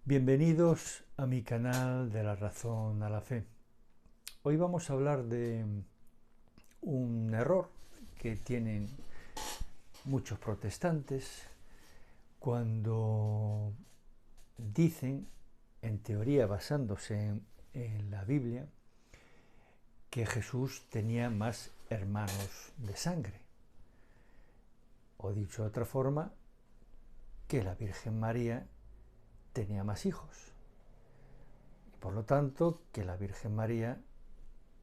Bienvenidos a mi canal de la razón a la fe. Hoy vamos a hablar de un error que tienen muchos protestantes cuando dicen, en teoría basándose en la Biblia, que Jesús tenía más hermanos de sangre. O dicho de otra forma, que la Virgen María tenía más hijos. Y por lo tanto, que la Virgen María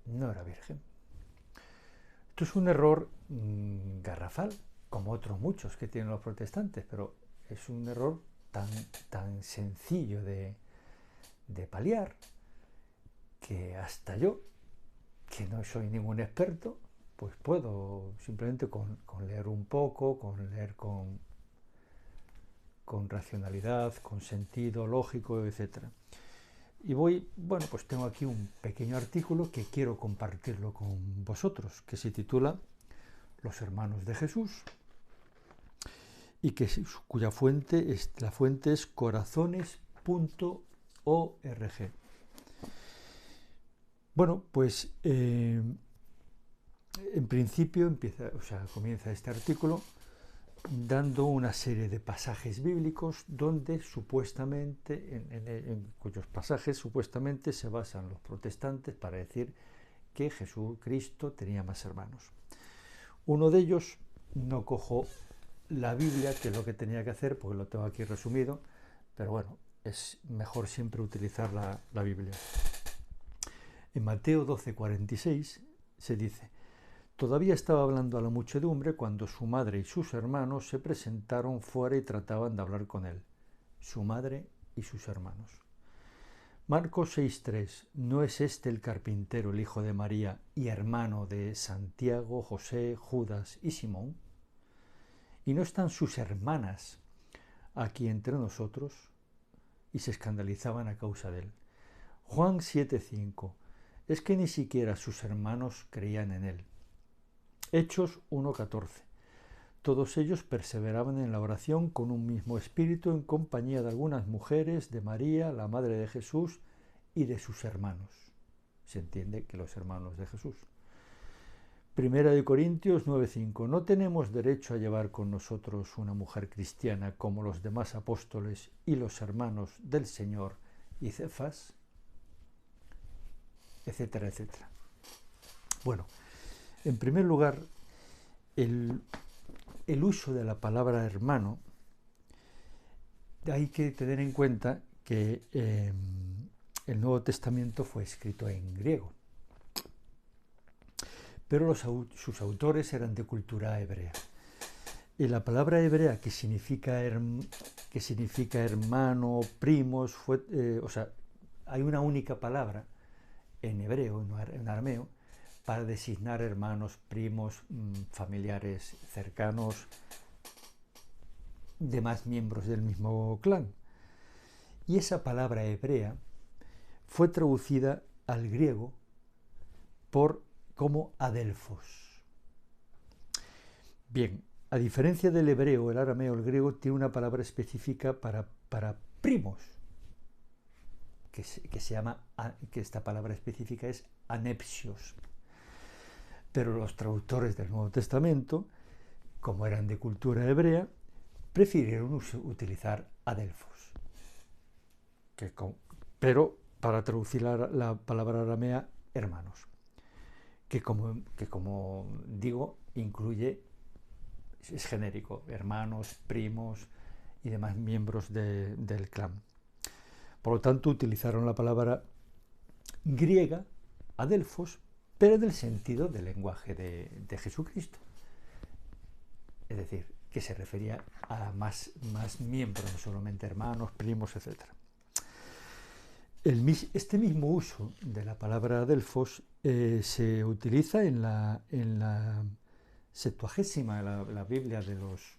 no era virgen. Esto es un error garrafal, como otros muchos que tienen los protestantes, pero es un error tan sencillo de paliar que hasta yo, que no soy ningún experto, pues puedo simplemente con leer un poco, con leer con racionalidad, con sentido lógico, etcétera. Y pues tengo aquí un pequeño artículo que quiero compartirlo con vosotros, que se titula Los hermanos de Jesús, y cuya fuente es corazones.org. Bueno, pues en principio comienza este artículo dando una serie de pasajes bíblicos donde supuestamente, en cuyos pasajes supuestamente se basan los protestantes para decir que Jesucristo tenía más hermanos. Uno de ellos, no cojo la Biblia, que es lo que tenía que hacer, porque lo tengo aquí resumido, pero bueno, es mejor siempre utilizar la Biblia. En Mateo 12:46 se dice: todavía estaba hablando a la muchedumbre cuando su madre y sus hermanos se presentaron fuera y trataban de hablar con él. Su madre y sus hermanos. Marcos 6:3. ¿No es este el carpintero, el hijo de María y hermano de Santiago, José, Judas y Simón? ¿Y no están sus hermanas aquí entre nosotros? Y se escandalizaban a causa de él. Juan 7:5. Es que ni siquiera sus hermanos creían en él. Hechos 1:14. Todos ellos perseveraban en la oración con un mismo espíritu en compañía de algunas mujeres, de María, la madre de Jesús, y de sus hermanos. Se entiende que los hermanos de Jesús. Primera de Corintios 9:5. No tenemos derecho a llevar con nosotros una mujer cristiana como los demás apóstoles y los hermanos del Señor y Cefas, etcétera, etcétera. Bueno, en primer lugar, el uso de la palabra hermano, hay que tener en cuenta que el Nuevo Testamento fue escrito en griego, pero sus autores eran de cultura hebrea. Y la palabra hebrea que significa hermano, primos, hay una única palabra en hebreo, en arameo, para designar hermanos, primos, familiares cercanos, demás miembros del mismo clan. Y esa palabra hebrea fue traducida al griego como adelphos. Bien, a diferencia del hebreo, el arameo, el griego tiene una palabra específica para primos, que esta palabra específica es anepsios. Pero los traductores del Nuevo Testamento, como eran de cultura hebrea, prefirieron utilizar adelphos. Pero para traducir la palabra aramea, hermanos, que como digo, es genérico, hermanos, primos y demás miembros del clan. Por lo tanto, utilizaron la palabra griega, adelphos, pero en el sentido del lenguaje de Jesucristo. Es decir, que se refería a más miembros, no solamente hermanos, primos, etc. Este mismo uso de la palabra adelphos se utiliza en la Septuagésima, la Biblia de los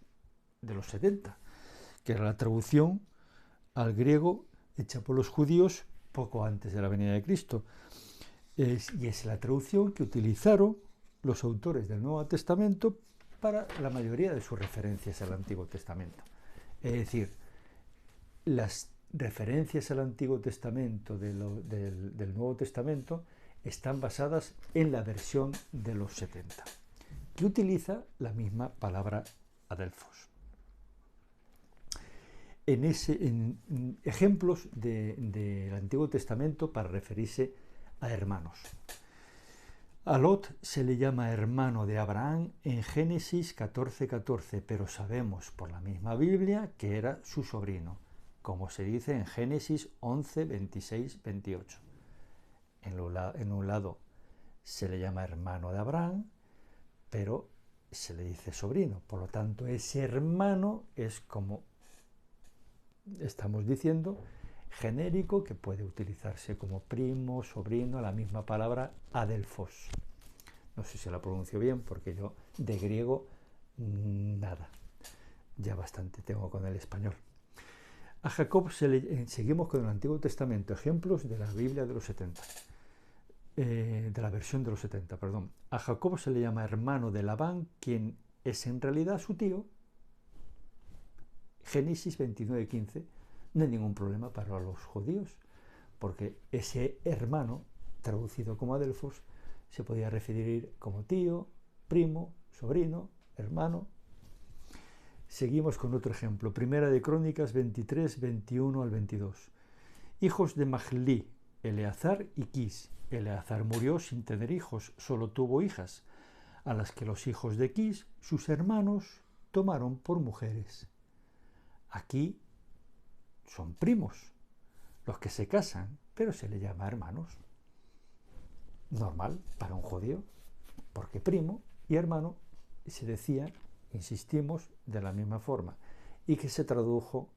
70, que era la traducción al griego hecha por los judíos poco antes de la venida de Cristo. Y es la traducción que utilizaron los autores del Nuevo Testamento para la mayoría de sus referencias al Antiguo Testamento. Es decir, las referencias al Antiguo Testamento del Nuevo Testamento están basadas en la versión de los 70, que utiliza la misma palabra adelphos. En ejemplos del Antiguo Testamento para referirse a hermanos. A Lot se le llama hermano de Abraham en Génesis 14:14, pero sabemos por la misma Biblia que era su sobrino, como se dice en Génesis 11:26-28. En un lado se le llama hermano de Abraham, pero se le dice sobrino. Por lo tanto, ese hermano es, como estamos diciendo, genérico, que puede utilizarse como primo, sobrino, la misma palabra adelphos. No sé si la pronuncio bien, porque yo de griego nada, ya bastante tengo con el español. A Jacob seguimos con el Antiguo Testamento, ejemplos de la Biblia de los 70, de la versión de los 70, perdón. A Jacob se le llama hermano de Labán, quien es en realidad su tío. Génesis 29:15. No hay ningún problema para los judíos, porque ese hermano, traducido como adelphos, se podía referir como tío, primo, sobrino, hermano. Seguimos con otro ejemplo. Primera de Crónicas 23:21-22. Hijos de Mahli, Eleazar y Quis. Eleazar murió sin tener hijos, solo tuvo hijas, a las que los hijos de Quis, sus hermanos, tomaron por mujeres. Aquí son primos los que se casan, pero se le llama hermanos. Normal para un judío, porque primo y hermano se decía, insistimos, de la misma forma, y que se tradujo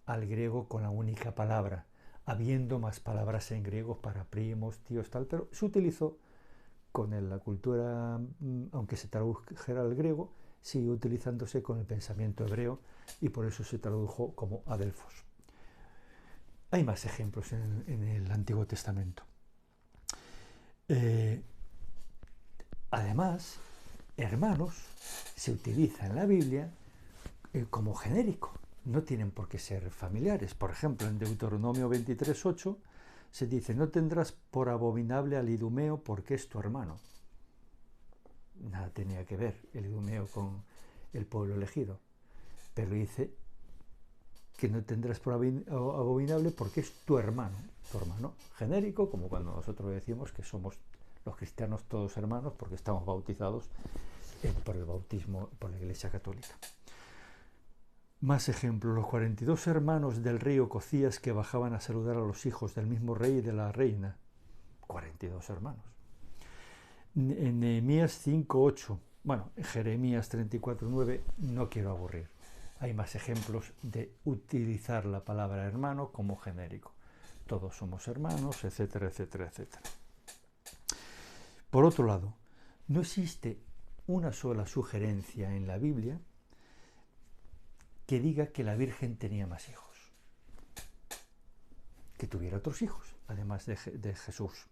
al griego con la única palabra, habiendo más palabras en griego para primos, tíos, tal, pero se utilizó con la cultura, aunque se tradujera al griego, sigue utilizándose con el pensamiento hebreo, y por eso se tradujo como adelphos. Hay más ejemplos en el Antiguo Testamento. Además, hermanos se utiliza en la Biblia como genérico. No tienen por qué ser familiares. Por ejemplo, en Deuteronomio 23:8 se dice: no tendrás por abominable al idumeo porque es tu hermano. Nada tenía que ver el idumeo con el pueblo elegido, pero dice que no tendrás por abominable porque es tu hermano genérico, como cuando nosotros decimos que somos los cristianos todos hermanos porque estamos bautizados por el bautismo, por la Iglesia Católica. Más ejemplos: los 42 hermanos del rey Ococías que bajaban a saludar a los hijos del mismo rey y de la reina. 42 hermanos. En Nehemías 5:8, bueno, en Jeremías 34:9, no quiero aburrir. Hay más ejemplos de utilizar la palabra hermano como genérico. Todos somos hermanos, etcétera, etcétera, etcétera. Por otro lado, no existe una sola sugerencia en la Biblia que diga que la Virgen tenía más hijos, que tuviera otros hijos, además de Jesús.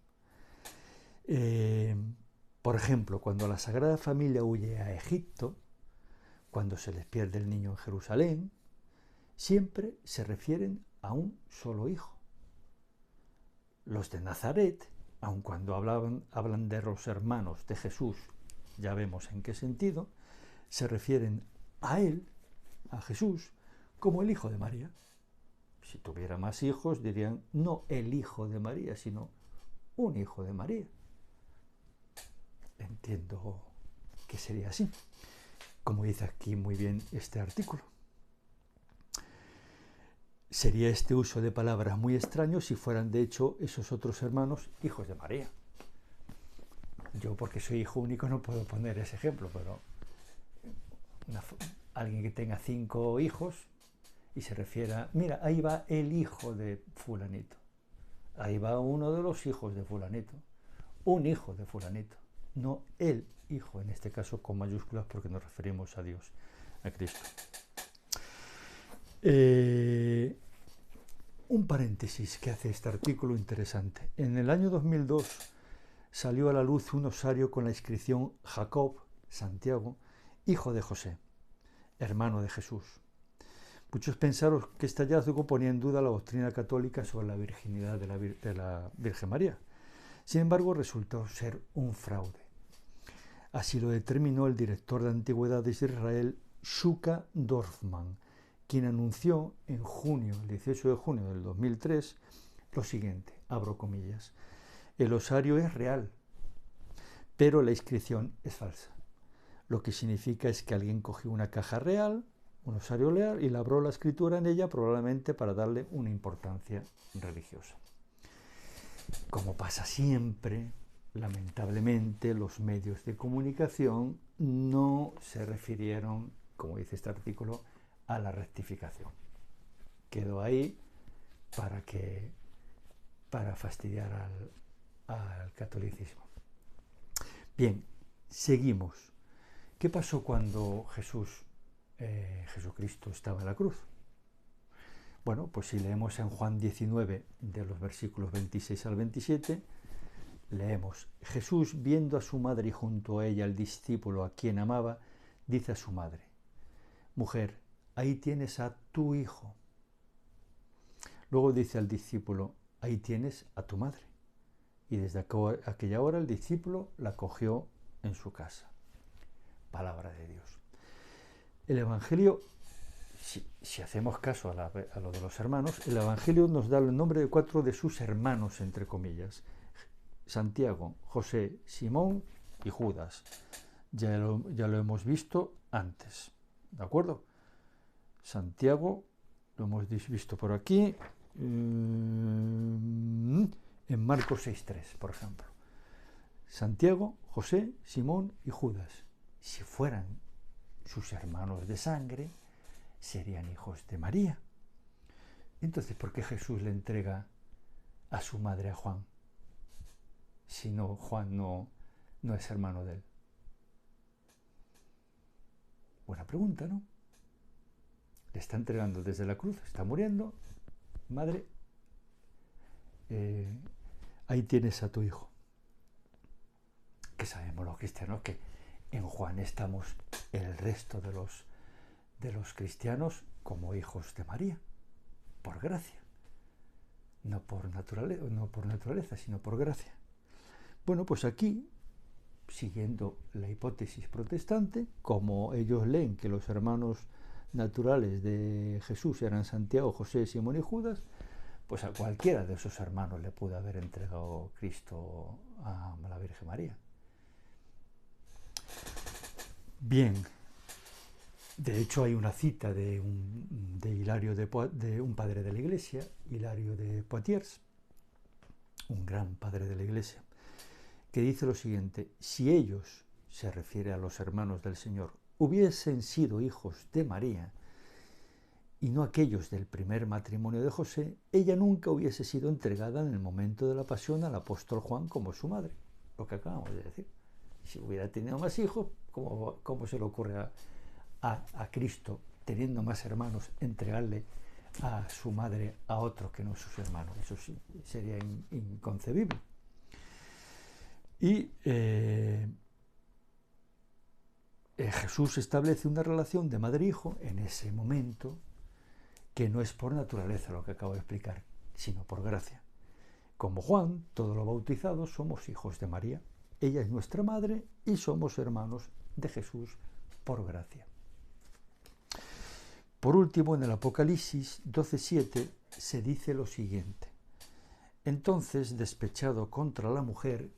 Por ejemplo, cuando la Sagrada Familia huye a Egipto, cuando se les pierde el niño en Jerusalén, siempre se refieren a un solo hijo. Los de Nazaret, aun cuando hablan de los hermanos de Jesús, ya vemos en qué sentido, se refieren a él, a Jesús, como el hijo de María. Si tuviera más hijos, dirían no el hijo de María, sino un hijo de María. Entiendo que sería así, como dice aquí muy bien este artículo. Sería este uso de palabras muy extraño si fueran de hecho esos otros hermanos hijos de María. Yo, porque soy hijo único, no puedo poner ese ejemplo, pero alguien que tenga 5 hijos y se refiera, mira, ahí va el hijo de fulanito, ahí va uno de los hijos de fulanito, un hijo de fulanito, no el hijo, en este caso con mayúsculas porque nos referimos a Dios, a Cristo. Un paréntesis que hace este artículo interesante. En el año 2002 salió a la luz un osario con la inscripción Jacob, Santiago, hijo de José, hermano de Jesús. Muchos pensaron que este hallazgo ponía en duda la doctrina católica sobre la virginidad de la Virgen María. Sin embargo, resultó ser un fraude. Así lo determinó el director de Antigüedades de Israel, Shuka Dorfman, quien anunció en junio, el 18 de junio del 2003, lo siguiente, abro comillas: el osario es real, pero la inscripción es falsa. Lo que significa es que alguien cogió una caja real, un osario real, y labró la escritura en ella, probablemente para darle una importancia religiosa. Como pasa siempre, lamentablemente, los medios de comunicación no se refirieron, como dice este artículo, a la rectificación. Quedó ahí para fastidiar al catolicismo. Bien, seguimos. ¿Qué pasó cuando Jesucristo estaba en la cruz? Bueno, pues si leemos en Juan 19, de los versículos 26 al 27, leemos: Jesús, viendo a su madre y junto a ella al discípulo a quien amaba, dice a su madre: mujer, ahí tienes a tu hijo. Luego dice al discípulo: ahí tienes a tu madre. Y desde aquella hora el discípulo la cogió en su casa. Palabra de Dios. El Evangelio, si hacemos caso a lo de los hermanos, el Evangelio nos da el nombre de 4 de sus hermanos, entre comillas: Santiago, José, Simón y Judas. Ya lo hemos visto antes, ¿de acuerdo? Santiago, lo hemos visto por aquí, en Marcos 6.3, por ejemplo. Santiago, José, Simón y Judas. Si fueran sus hermanos de sangre, serían hijos de María. Entonces, ¿por qué Jesús le entrega a su madre a Juan? Si no, Juan no es hermano de él. Buena pregunta, ¿no? Le está entregando desde la cruz, está muriendo. Madre, ahí tienes a tu hijo. Que sabemos los cristianos que en Juan estamos el resto de los cristianos como hijos de María, por gracia, no por naturaleza, sino por gracia. Bueno, pues aquí, siguiendo la hipótesis protestante, como ellos leen que los hermanos naturales de Jesús eran Santiago, José, Simón y Judas, pues a cualquiera de esos hermanos le pudo haber entregado Cristo a la Virgen María. Bien, de hecho hay una cita de Hilario de un padre de la Iglesia, Hilario de Poitiers, un gran padre de la Iglesia, que dice lo siguiente: si ellos, se refiere a los hermanos del Señor, hubiesen sido hijos de María y no aquellos del primer matrimonio de José, ella nunca hubiese sido entregada en el momento de la pasión al apóstol Juan como su madre, lo que acabamos de decir. Si hubiera tenido más hijos, ¿cómo se le ocurre a Cristo, teniendo más hermanos, entregarle a su madre a otro que no sus hermanos? Eso sí, sería inconcebible. Y Jesús establece una relación de madre-hijo en ese momento, que no es por naturaleza, lo que acabo de explicar, sino por gracia. Como Juan, todos los bautizados somos hijos de María. Ella es nuestra madre y somos hermanos de Jesús por gracia. Por último, en el Apocalipsis 12.7 se dice lo siguiente: entonces, despechado contra la mujer,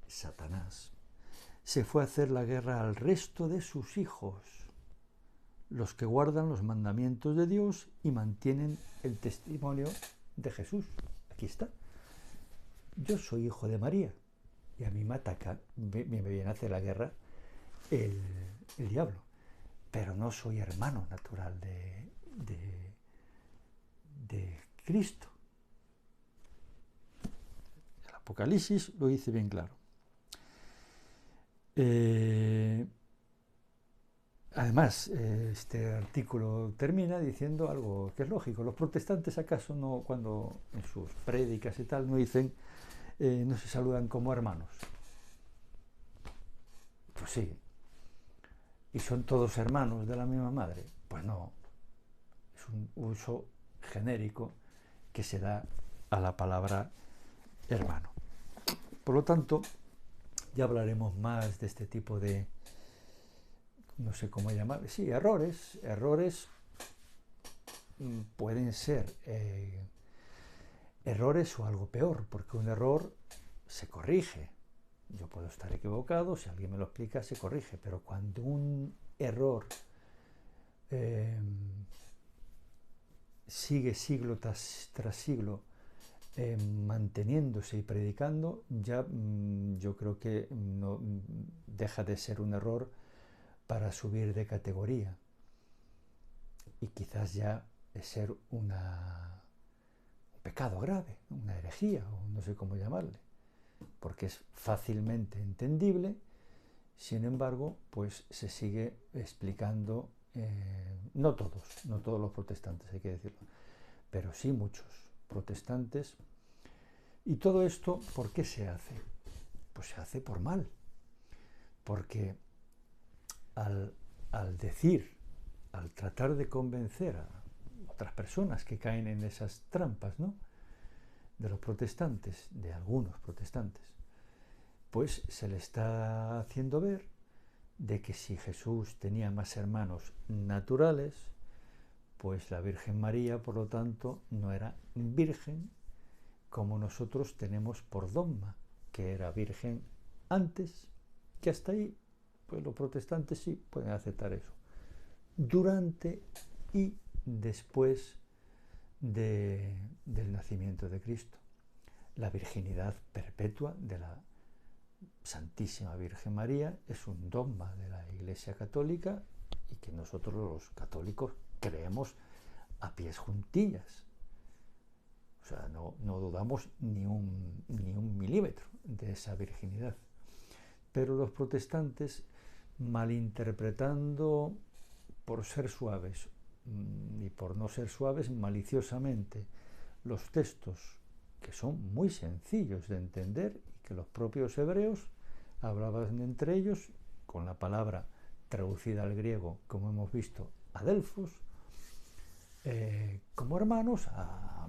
Satanás se fue a hacer la guerra al resto de sus hijos, los que guardan los mandamientos de Dios y mantienen el testimonio de Jesús. Aquí está. Yo soy hijo de María y a mí me ataca, me viene a hacer la guerra el diablo, pero no soy hermano natural de Cristo. El Apocalipsis lo dice bien claro. Además, este artículo termina diciendo algo que es lógico. Los protestantes, ¿acaso no, cuando en sus prédicas y tal, no dicen, no se saludan como hermanos? Pues sí. ¿Y son todos hermanos de la misma madre? Pues no. un uso genérico que se da a la palabra hermano. Por lo tanto, ya hablaremos más de este tipo de, no sé cómo llamar, sí, errores. Errores pueden ser errores o algo peor, porque un error se corrige. Yo puedo estar equivocado, si alguien me lo explica, se corrige, pero cuando un error sigue siglo tras siglo manteniéndose y predicando, ya yo creo que no deja de ser un error para subir de categoría y quizás ya de ser un pecado grave, una herejía, o no sé cómo llamarle, porque es fácilmente entendible. Sin embargo, pues se sigue explicando, no todos los protestantes, hay que decirlo, pero sí muchos protestantes. Y todo esto, ¿por qué se hace? Pues se hace por mal, porque al tratar de convencer a otras personas que caen en esas trampas, ¿no?, de los protestantes, de algunos protestantes, pues se le está haciendo ver de que si Jesús tenía más hermanos naturales, pues la Virgen María, por lo tanto, no era virgen como nosotros tenemos por dogma, que era virgen antes, que hasta ahí, pues los protestantes sí pueden aceptar eso. Durante y después del nacimiento de Cristo. La virginidad perpetua de la Santísima Virgen María es un dogma de la Iglesia Católica y que nosotros los católicos creemos a pies juntillas. O sea, no dudamos ni un milímetro de esa virginidad. Pero los protestantes, malinterpretando por ser suaves y por no ser suaves, maliciosamente los textos, que son muy sencillos de entender y que los propios hebreos hablaban entre ellos con la palabra traducida al griego, como hemos visto, adelphos, como hermanos, a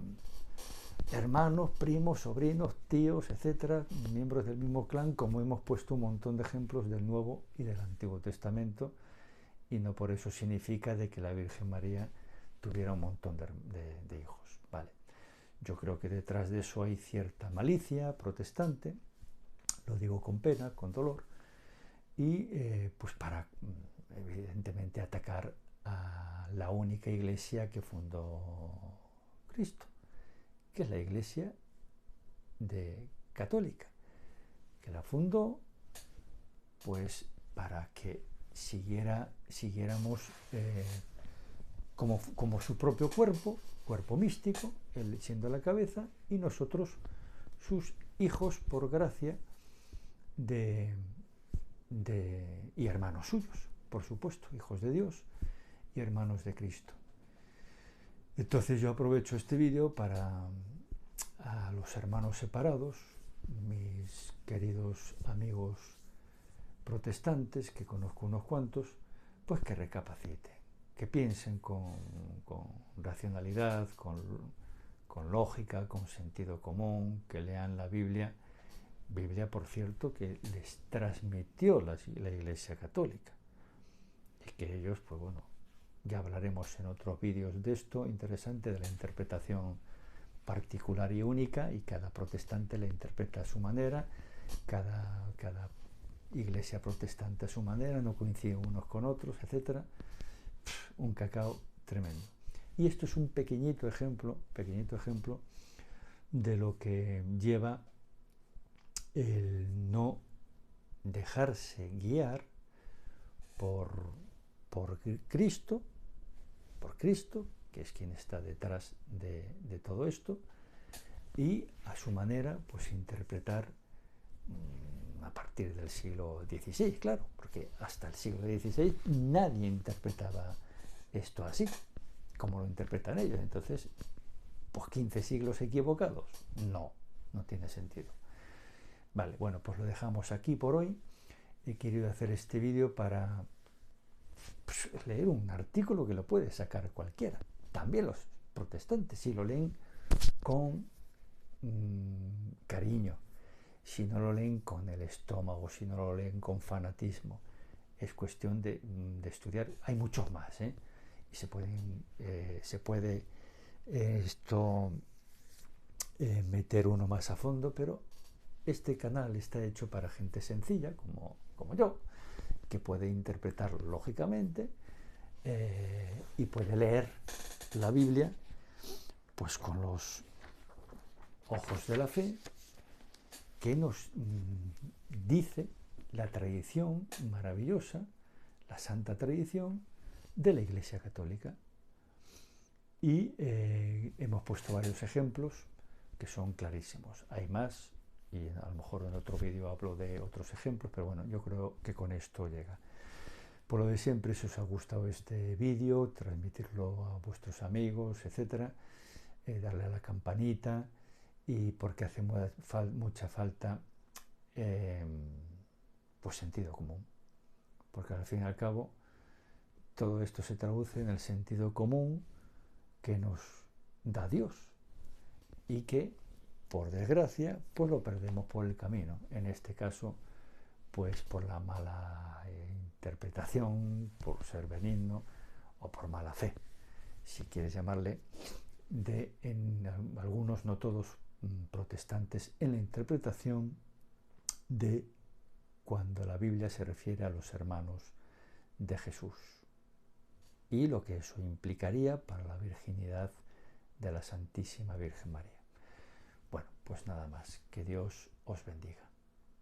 hermanos, primos, sobrinos, tíos, etcétera, miembros del mismo clan, como hemos puesto un montón de ejemplos del Nuevo y del Antiguo Testamento, y no por eso significa de que la Virgen María tuviera un montón de hijos, ¿vale? Yo creo que detrás de eso hay cierta malicia protestante, lo digo con pena, con dolor, y pues para, evidentemente, atacar a la única iglesia que fundó Cristo, que es la Iglesia católica, que la fundó pues para que siguiéramos como su propio cuerpo místico, él siendo la cabeza, y nosotros sus hijos por gracia y hermanos suyos, por supuesto, hijos de Dios y hermanos de Cristo. Entonces yo aprovecho este vídeo para a los hermanos separados, mis queridos amigos protestantes, que conozco unos cuantos, pues que recapaciten, que piensen con racionalidad, con lógica, con sentido común, que lean la Biblia, por cierto, que les transmitió la Iglesia Católica, y que ellos, pues bueno, ya hablaremos en otros vídeos de esto, interesante, de la interpretación particular y única, y cada protestante la interpreta a su manera, cada iglesia protestante a su manera, no coinciden unos con otros, etcétera. Un cacao tremendo. Y esto es un pequeñito ejemplo de lo que lleva el no dejarse guiar por Cristo, que es quien está detrás de todo esto, y a su manera pues interpretar a partir del siglo XVI, claro, porque hasta el siglo XVI nadie interpretaba esto así, como lo interpretan ellos. Entonces, pues 15 siglos equivocados, no tiene sentido. Vale, bueno, pues lo dejamos aquí por hoy. He querido hacer este vídeo para leer un artículo que lo puede sacar cualquiera, también los protestantes, si lo leen con cariño, si no lo leen con el estómago, si no lo leen con fanatismo. Es cuestión de estudiar. Hay muchos más, y se puede meter uno más a fondo, pero este canal está hecho para gente sencilla, como yo, que puede interpretarlo lógicamente y puede leer la Biblia pues con los ojos de la fe que nos dice la tradición maravillosa, la santa tradición de la Iglesia Católica. Y hemos puesto varios ejemplos que son clarísimos. Hay más y a lo mejor en otro vídeo hablo de otros ejemplos, pero bueno, yo creo que con esto llega. Por lo de siempre, si os ha gustado este vídeo, transmitirlo a vuestros amigos, etcétera, darle a la campanita, y porque hace mucha falta pues sentido común, porque al fin y al cabo todo esto se traduce en el sentido común que nos da Dios y que por desgracia pues lo perdemos por el camino, en este caso pues por la mala interpretación, por ser benigno o por mala fe, si quieres llamarle, en algunos, no todos, protestantes, en la interpretación de cuando la Biblia se refiere a los hermanos de Jesús y lo que eso implicaría para la virginidad de la Santísima Virgen María. Bueno, pues nada más, que Dios os bendiga.